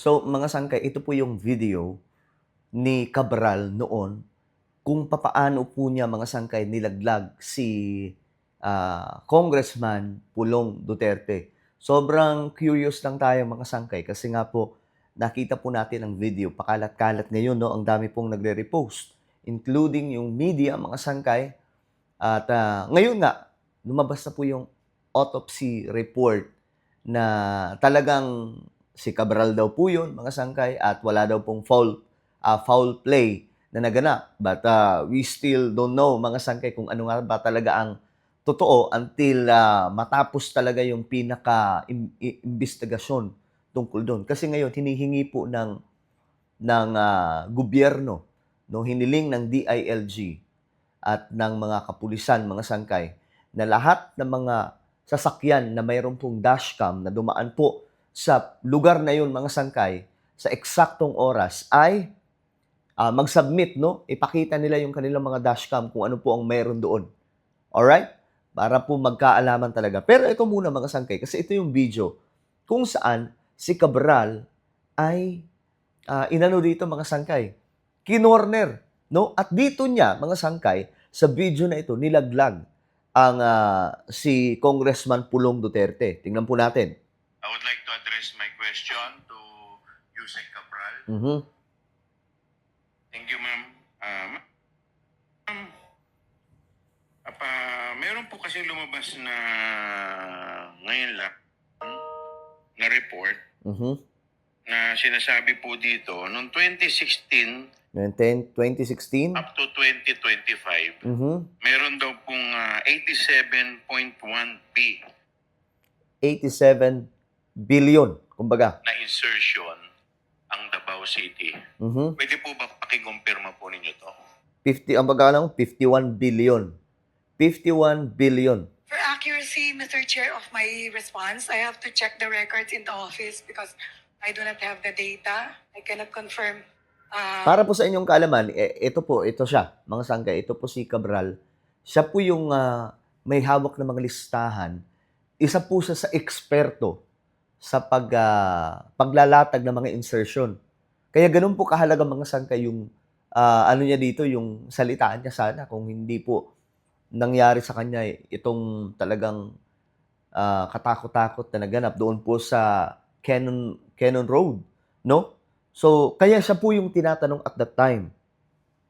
So, mga sangkay, ito po yung video ni Cabral noon kung papaano po niya, mga sangkay, nilaglag si Congressman Pulong Duterte. Sobrang curious lang tayo, mga sangkay, kasi nga po nakita po natin ang video, pakalat-kalat ngayon, no? Ang dami pong nagre-repost, including yung media, mga sangkay. At ngayon nga, lumabas na po yung autopsy report na talagang si Cabral daw po yun, mga sangkay, at wala daw pong foul play na naganap. But we still don't know, mga sangkay, kung ano nga ba talaga ang totoo until matapos talaga yung pinaka-investigasyon tungkol doon. Kasi ngayon, hinihingi po ng gobyerno, no, hiniling ng DILG at ng mga kapulisan, mga sangkay, na lahat ng mga sasakyan na mayroon pong dashcam na dumaan po sa lugar na yun, mga sangkay, sa eksaktong oras ay mag-submit, no? Ipakita nila yung kanilang mga dashcam kung ano po ang mayroon doon. Alright? Para po magkaalaman talaga. Pero ito muna, mga sangkay, kasi ito yung video kung saan si Cabral ay inano dito, mga sangkay, kinorner, no? At dito niya, mga sangkay, sa video na ito, nilaglag ang si Congressman Pulong Duterte. Tingnan po natin. I would like to address my question to Yusek Cabral. Mhm. Thank you, ma'am. Ma'am, meron po kasing lumabas na ngayon lang na report Mhm. na sinasabi po dito noong 2016 2016. up to 2025, Mhm. meron daw pong 87.1 B 87 billion, kumbaga. na insertion ang Davao City. Mhm. Pwede po ba pakikumpirma po ninyo to? 50, ang baga lang, 51 billion. 51 billion. For accuracy, Mr. Chair, of my response, I have to check the records in the office because I do not have the data. I cannot confirm. Para po sa inyong kaalaman, ito siya, mga sangkay, ito po si Cabral. Siya po yung may hawak ng mga listahan. Isa po siya sa eksperto sa paglalatag ng mga insertion. Kaya ganun po kahalaga, mga sangkay, yung ano niya dito, yung salitaan niya sana, kung hindi po nangyari sa kanya itong talagang katakot-takot na naganap doon po sa Cannon Road, no? So, kaya siya po yung tinatanong at that time.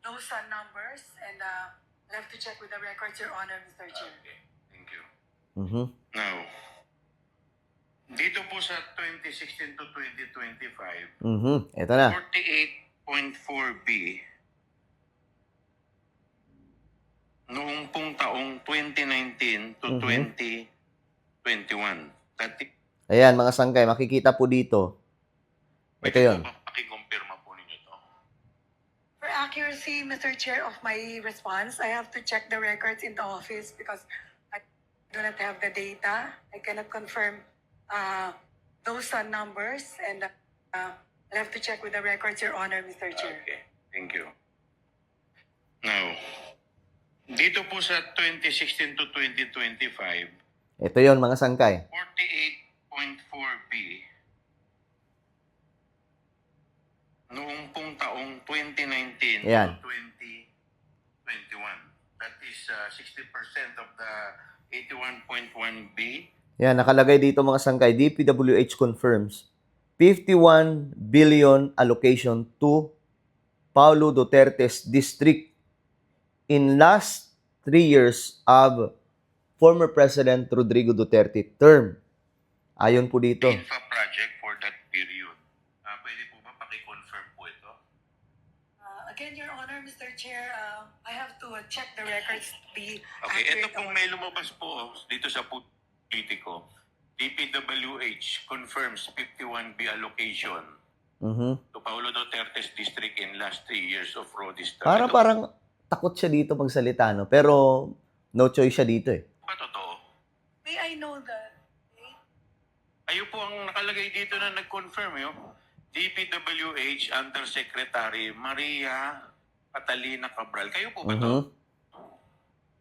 Those numbers, and I'll have to check with the records, Your Honor, Mr. Chair. Okay, thank you. Mhm. Now, dito po sa 2016 to 2025, Mhm. Ito na. 48.4 B noong pong taong 2019 to 2021. Ayan, mga sangkay, makikita po dito. Ito Pwede yun. po ba pakikumpirma po ninyo to? For accuracy, Mr. Chair, of my response, I have to check the records in the office because I do not have the data. I cannot confirm those numbers, and I'll have to check with the records, Your Honor, Mr. Chair. Okay, thank you. Now, dito po sa 2016 to 2025, Ito yon, mga sangkay. 48.4 B noong pong taong 2019 Ayan. to 2021. That is 60% of the 81.1 B. Yan, nakalagay dito, mga sangkay, DPWH confirms 51 billion allocation to Paulo Duterte's district in last 3 years of former President Rodrigo Duterte term. Ayon po dito. Infra project for that period. Pwede po ba pakiconfirm po ito? Again, Your Honor, Mr. Chair, I have to check the records to be Okay, ito accurate. pong may lumabas po dito sa politiko. DPWH confirms 51B allocation Mhm. to Paulo Duterte's district in last 3 years of Rodi's term. Parang takot siya dito magsalita, no? Pero no choice siya dito eh. Ba totoo? May I know the date? Ayun po ang nakalagay dito na nag-confirm yun. DPWH Undersecretary Maria Catalina Cabral. Kayo po ba to? Mhm.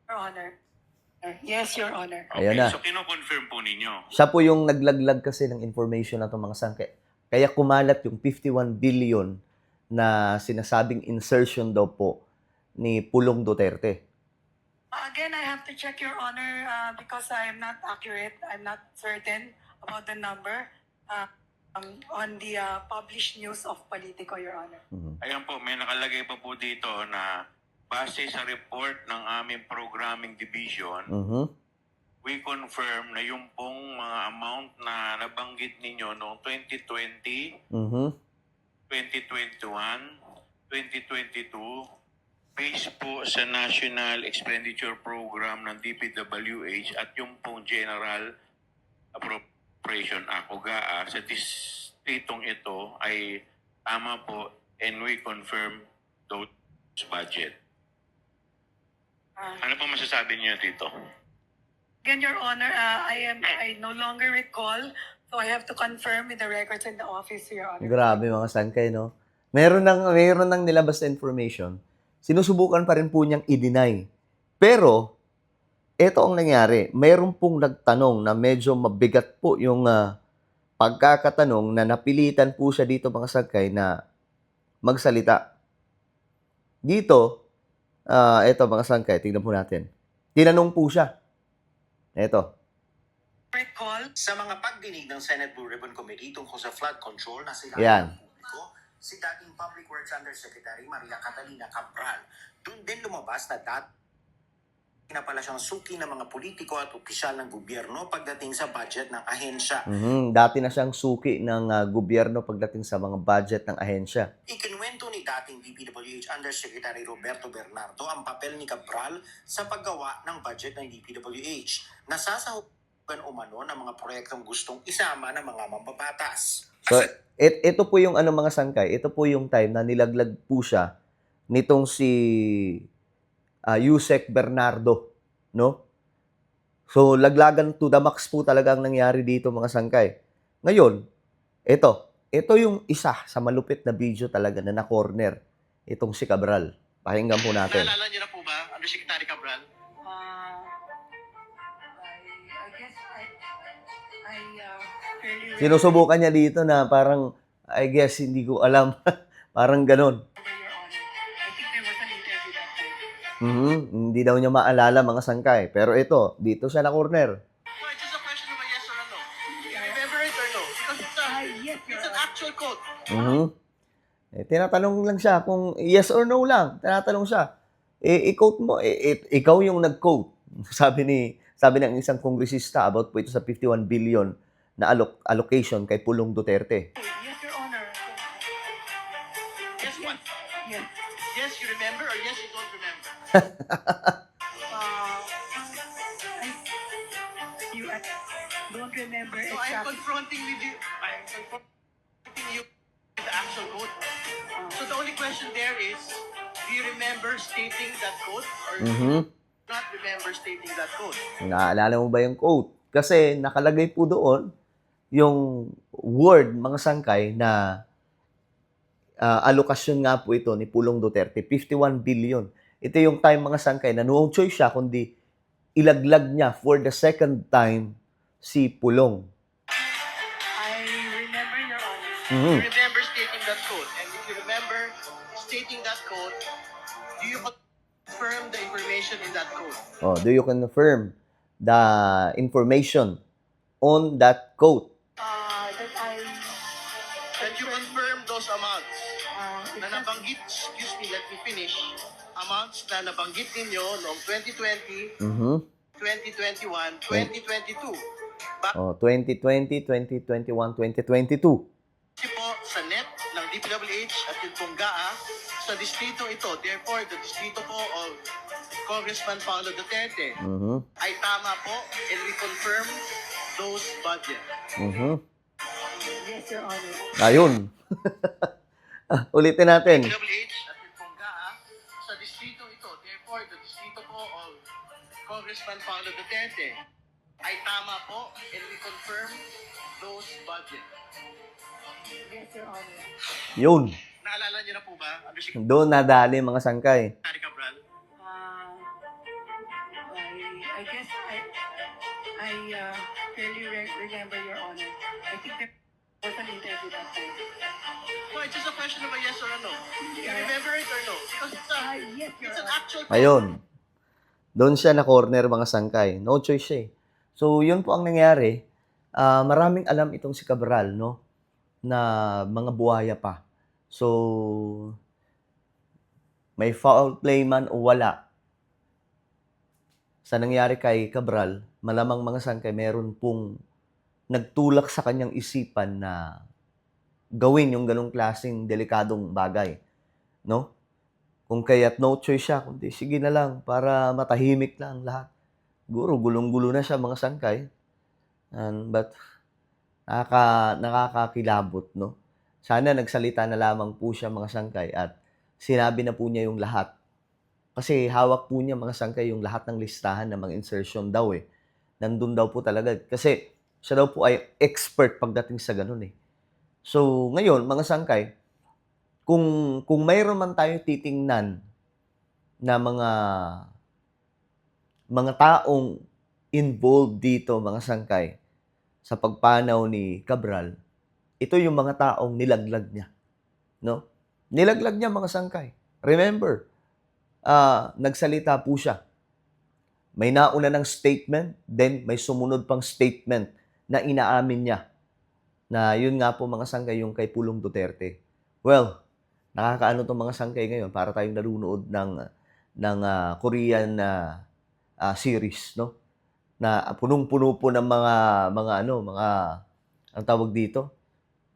Your Honor. Yes, Your Honor. Okay, Ayan na. so kino-confirm po ninyo. Siya po yung naglaglag kasi ng information na itong mga sangkay. Kaya kumalat yung 51 billion na sinasabing insertion daw po ni Pulong Duterte. Again, I have to check, Your Honor, because I am not accurate. I'm not certain about the number on the published news of Politico, Your Honor. Ayan po, may nakalagay pa po dito na base sa report ng aming programming division, Mhm. we confirm na yung pong mga amount na nabanggit ninyo noong 2020, Mhm. 2021, 2022, based po sa National Expenditure Program ng DPWH at yung pong General Appropriation Act o GAA sa distritong ito ay tama po and we confirm those budget. Ano po masasabi niyo dito? Again, Your Honor, I no longer recall, so I have to confirm with the records in the office, Your Honor. Grabe mga sangkay, no? Meron nang nilabas na information. Sinusubukan pa rin po niyang i-deny. Pero, ito ang nangyari. Meron pong nagtanong na medyo mabigat po yung pagkakatanong na napilitan po siya dito mga sangkay na magsalita. Dito, ito mga sangkay, tingnan po natin. Tinanong po siya. Ito. Recall, Sa mga pagdinig ng Senate Blue Ribbon Committee tungkol sa flood control na sila Yan. ng publiko, si dating Public Works Undersecretary Maria Catalina Cabral. Doon din lumabas na na pala siyang suki ng mga politiko at opisyal ng gobyerno pagdating sa budget ng ahensya. Dati na siyang suki ng gobyerno pagdating sa mga budget ng ahensya. Ikinuwento ni dating DPWH Undersecretary Roberto Bernardo ang papel ni Cabral sa paggawa ng budget ng DPWH. Nasasahugan umano ng mga proyektong gustong isama ng mga mambabatas. So, ito po yung mga sangkay. Ito po yung time na nilaglag po siya nitong si Yusek Bernardo, no? So, laglagan to the max po talaga ang nangyari dito mga sangkay. Ngayon, ito yung isa sa malupit na video talaga na na-corner itong si Cabral. Pakinggan po natin. Naalala niyo na po ba, Undersecretary Cabral? I guess fairly Sinusubukan niya dito na parang, I guess, hindi ko alam. Parang ganon. Your Honor. I think there was an interview that time. Hindi daw niya maalala mga sangkay. Pero ito, dito siya na-corner. Well, it's just a question of a yes or a no. Do you remember it or no? Because Yes, Your it's an Honor. actual quote. Tinatanong lang siya kung yes or no lang. Tinatanong siya. I-quote mo. Ikaw yung nag-quote. Sabi ng isang kongresista about po ito sa 51 billion na allocation kay Pulong Duterte. Yes, Your Honor. Yes, what? Yes. Yes, you remember or yes, you don't remember? I don't remember So I'm exactly. confronting with you. I'm confronting you with the actual quote. So the only question there is, do you remember stating that quote or do you not remember stating that quote? Naalala mo ba yung quote? Kasi nakalagay po doon yung word, mga sangkay, na alokasyon nga po ito ni Pulong Duterte, 51 billion. Ito yung time mga sangkay na no choice siya kundi ilaglag niya for the second time si Pulong. I remember, Your Honor. You remember stating that quote, and if you remember stating that quote, do you confirm the information in that quote? Do you confirm the information on that quote? That you confirm those amounts na That nabanggit, excuse me, let me finish, amounts na nabanggit ninyo noong 2020, 2021, 2022. 2020, 2021, 2022. Kasi po sa net ng DPWH at yung pong GAA sa distrito ito. Therefore, the distrito po of Congressman Paolo Duterte ay tama po and we confirm those budget. Yes, Your Honor. Ayun. Ulitin natin. DPWH at yung pong GAA sa distrito ito. Therefore, the distrito po of Congressman Paolo Duterte ay tama po and we confirm those budget. Yes, Your Honor. Yun. Naalala niyo na po ba, Undersecretary Doon nadali mga sangkay. Cabral? I guess I fairly remember, Your Honor. I think there was an interview that time. No, it's just a question of a yes or a no. You remember it or no? Because Yes, Your it's an Honor. actual Ayun, doon siya na corner mga sangkay. No choice siya eh. So, yun po ang nangyari. Maraming alam itong si Cabral, no? Na mga buhaya pa. So, may foul play man o wala, sa nangyari kay Cabral, malamang mga sangkay, meron pong nagtulak sa kanyang isipan na gawin yung ganong klaseng delikadong bagay. No? Kung kaya't no choice siya, kundi sige na lang para matahimik na ang lahat. Siguro, gulong-gulo na siya mga sangkay. But, nakakakilabot, no? Sana nagsalita na lamang po siya mga sangkay at sinabi na po niya yung lahat. Kasi hawak po niya mga sangkay yung lahat ng listahan ng mga insertion daw eh. Nandun daw po talaga. Kasi siya daw po ay expert pagdating sa ganun eh. So, ngayon, mga sangkay, kung mayroon man tayo titingnan na mga taong involved dito, mga sangkay, sa pagpanaw ni Cabral, ito yung mga taong nilaglag niya. No? Nilaglag niya mga sangkay. Remember, nagsalita po siya. May nauna ng statement, then may sumunod pang statement na inaamin niya na yun nga po mga sangkay yung kay Pulong Duterte. Well, nakakaano tong mga sangkay ngayon para tayong nanunood ng Korean series, no? Na punong-puno po ng mga ang tawag dito,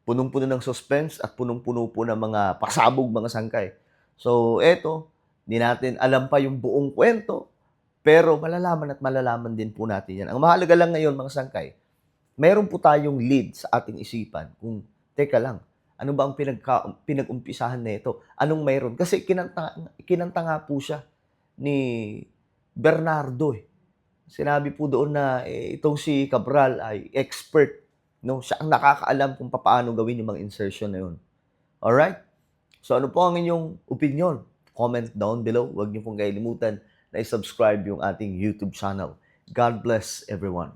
punong-puno ng suspense at punong-puno po ng mga pasabog mga sangkay. So, eto, di natin alam pa yung buong kwento, pero malalaman at malalaman din po natin yan. Ang mahalaga lang ngayon mga sangkay, mayroon po tayong lead sa ating isipan kung, teka lang, ano ba ang pinag-umpisahan na ito? Anong mayroon? Kasi kinanta nga po siya ni Bernardo eh. Sinabi po doon na itong si Cabral ay expert. No? Siya ang nakakaalam kung paano gawin yung mga insertion na yun. Alright? So ano po ang inyong opinion? Comment down below. Huwag niyo pong kalimutan na i-subscribe yung ating YouTube channel. God bless everyone.